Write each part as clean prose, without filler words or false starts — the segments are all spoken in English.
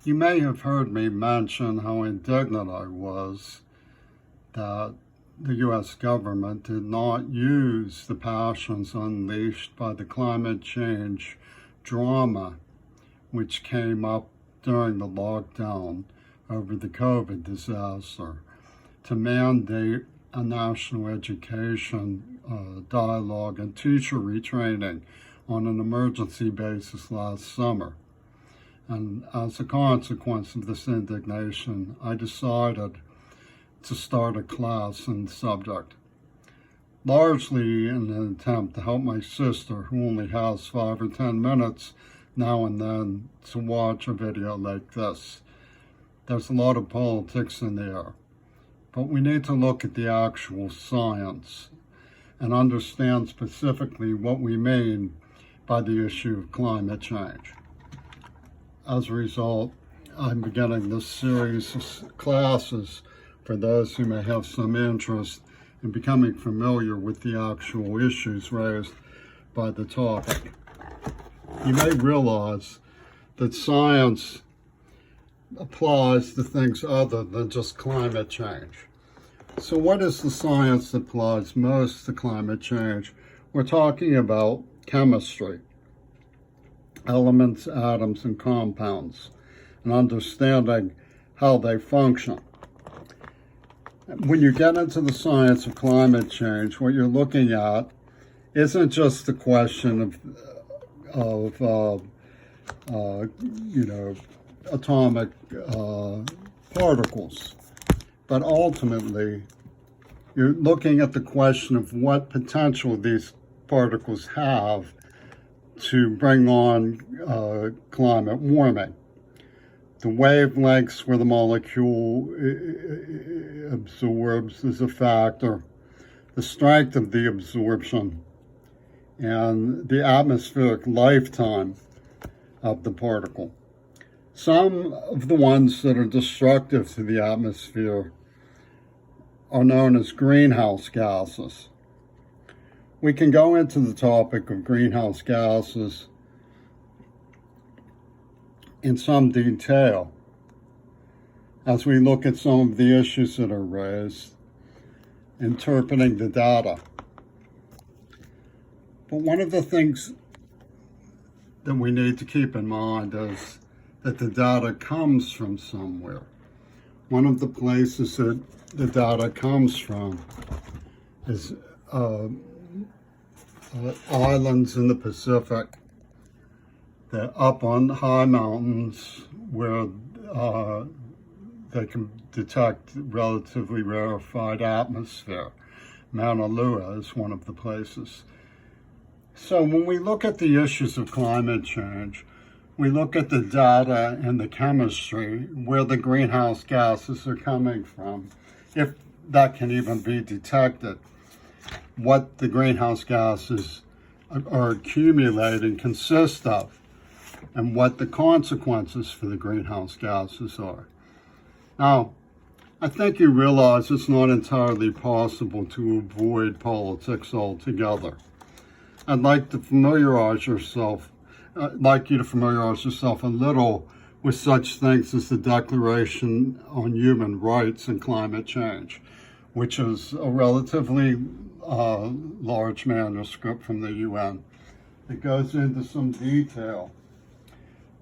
You may have heard me mention how indignant I was that the U.S. government did not use the passions unleashed by the climate change drama which came up during the lockdown over the COVID disaster to mandate a national education dialogue and teacher retraining on an emergency basis last summer. And as a consequence of this indignation, I decided to start a class in the subject, largely in an attempt to help my sister, who only has 5 or 10 minutes now and then to watch a video like this. There's a lot of politics in there, but we need to look at the actual science and understand specifically what we mean by the issue of climate change. As a result, I'm beginning this series of classes for those who may have some interest in becoming familiar with the actual issues raised by the topic. You may realize that science applies to things other than just climate change. So what is the science that applies most to climate change? We're talking about chemistry, elements, atoms, and compounds, and understanding how they function. When you get into the science of climate change, what you're looking at isn't just the question of atomic particles, but ultimately you're looking at the question of what potential these particles have to bring on climate warming. The wavelengths where the molecule absorbs is a factor, the strength of the absorption, and the atmospheric lifetime of the particle. Some of the ones that are destructive to the atmosphere are known as greenhouse gases. We can go into the topic of greenhouse gases in some detail as we look at some of the issues that are raised, interpreting the data. But one of the things that we need to keep in mind is that the data comes from somewhere. One of the places that the data comes from is islands in the Pacific. They're up on high mountains where they can detect relatively rarefied atmosphere. Mauna Loa is one of the places. So when we look at the issues of climate change, we look at the data and the chemistry, where the greenhouse gases are coming from, if that can even be detected, what the greenhouse gases are accumulating consist of, and what the consequences for the greenhouse gases are. Now, I think you realize it's not entirely possible to avoid politics altogether. I'd like you to familiarize yourself a little with such things as the Declaration on Human Rights and Climate Change, which is a relatively large manuscript from the UN. It goes into some detail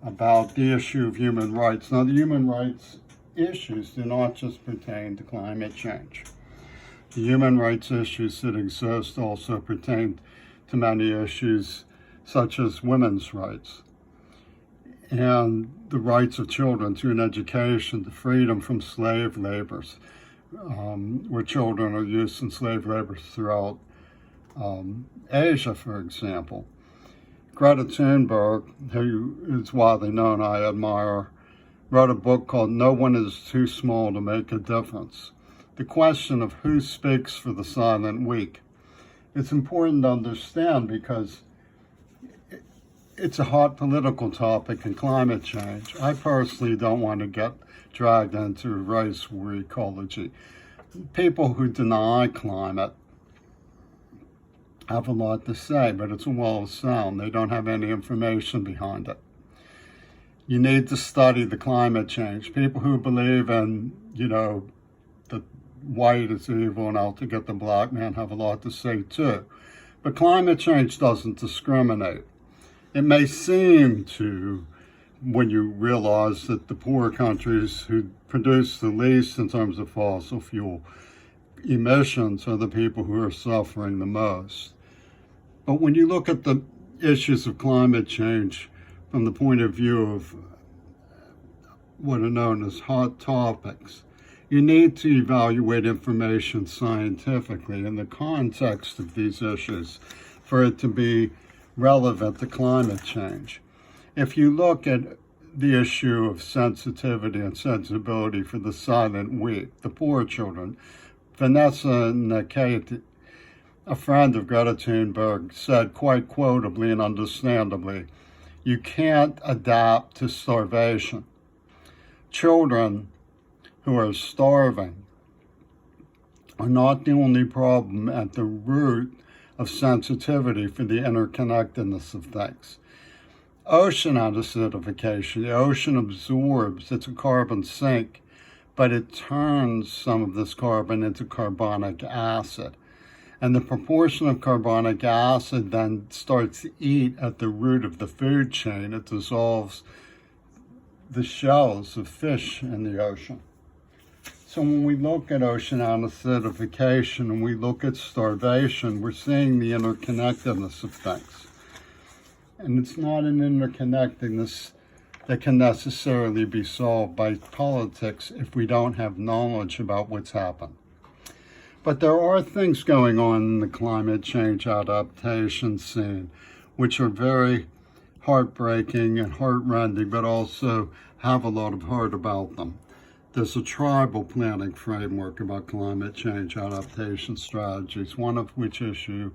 about the issue of human rights. Now, the human rights issues do not just pertain to climate change. The human rights issues that exist also pertain to many issues such as women's rights and the rights of children to an education, the freedom from slave labors, where children are used in slave labor throughout Asia, for example. Greta Thunberg, who is widely known, I admire, wrote a book called No One is Too Small to Make a Difference. The question of who speaks for the silent weak. It's important to understand because it's a hot political topic in climate change. I personally don't want to get dragged into race war ecology. People who deny climate have a lot to say, but it's a wall of sound. They don't have any information behind it. You need to study the climate change. People who believe in, that white is evil and out to get the black man have a lot to say too. But climate change doesn't discriminate. It may seem to, when you realize that the poor countries who produce the least in terms of fossil fuel emissions are the people who are suffering the most. But when you look at the issues of climate change from the point of view of what are known as hot topics, you need to evaluate information scientifically in the context of these issues for it to be relevant to climate change. If you look at the issue of sensitivity and sensibility for the silent weak, the poor children, Vanessa Nakate, a friend of Greta Thunberg, said quite quotably and understandably, "You can't adapt to starvation." Children who are starving are not the only problem at the root of sensitivity for the interconnectedness of things. Ocean acidification, the ocean absorbs, it's a carbon sink, but it turns some of this carbon into carbonic acid. And the proportion of carbonic acid then starts to eat at the root of the food chain. It dissolves the shells of fish in the ocean. So when we look at ocean acidification and we look at starvation, we're seeing the interconnectedness of things. And it's not an interconnectedness that can necessarily be solved by politics if we don't have knowledge about what's happened. But there are things going on in the climate change adaptation scene which are very heartbreaking and heartrending, but also have a lot of heart about them. There's a tribal planning framework about climate change adaptation strategies, one of which issue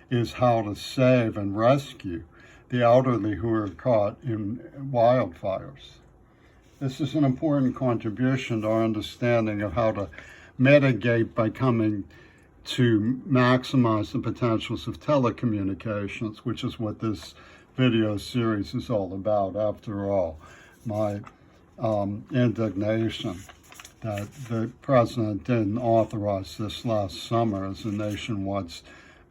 is how to save and rescue the elderly who are caught in wildfires. This is an important contribution to our understanding of how to mitigate by coming to maximize the potentials of telecommunications, which is what this video series is all about. After all, my indignation that the president didn't authorize this last summer as a nationwide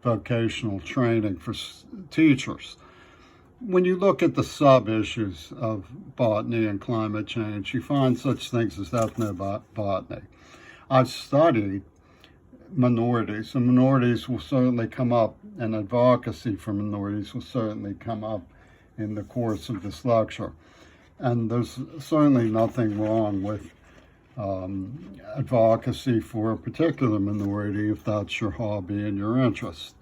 vocational training for teachers. When you look at the sub-issues of botany and climate change, you find such things as ethnobotany. I've studied minorities, and minorities will certainly come up, and advocacy for minorities will certainly come up in the course of this lecture. And there's certainly nothing wrong with advocacy for a particular minority if that's your hobby and your interest.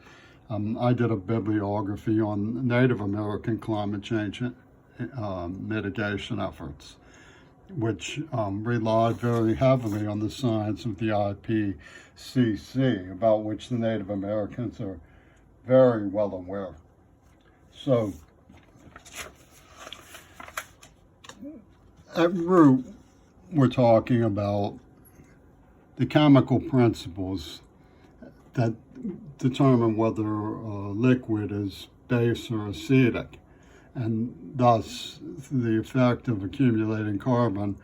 I did a bibliography on Native American climate change mitigation efforts, which relied very heavily on the science of the IPCC, about which the Native Americans are very well aware. So, at root, we're talking about the chemical principles that determine whether a liquid is base or acidic, and thus the effect of accumulating carbon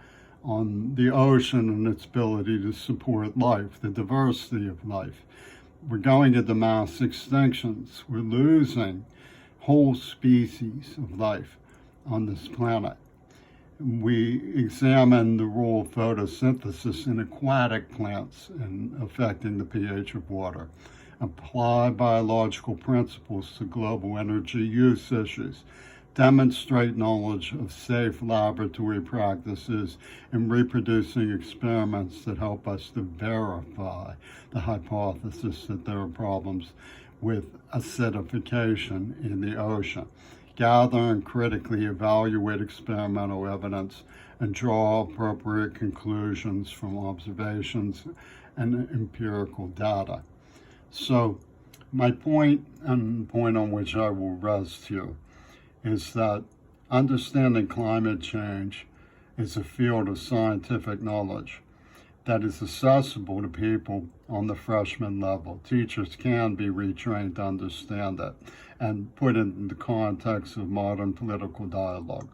on the ocean and its ability to support life, the diversity of life. We're going into mass extinctions. We're losing whole species of life on this planet. We examine the role of photosynthesis in aquatic plants and affecting the pH of water. Apply biological principles to global energy use issues. Demonstrate knowledge of safe laboratory practices and reproducing experiments that help us to verify the hypothesis that there are problems with acidification in the ocean. Gather and critically evaluate experimental evidence and draw appropriate conclusions from observations and empirical data. So my point, and the point on which I will rest here, is that understanding climate change is a field of scientific knowledge that is accessible to people on the freshman level. Teachers can be retrained to understand it and put it in the context of modern political dialogue.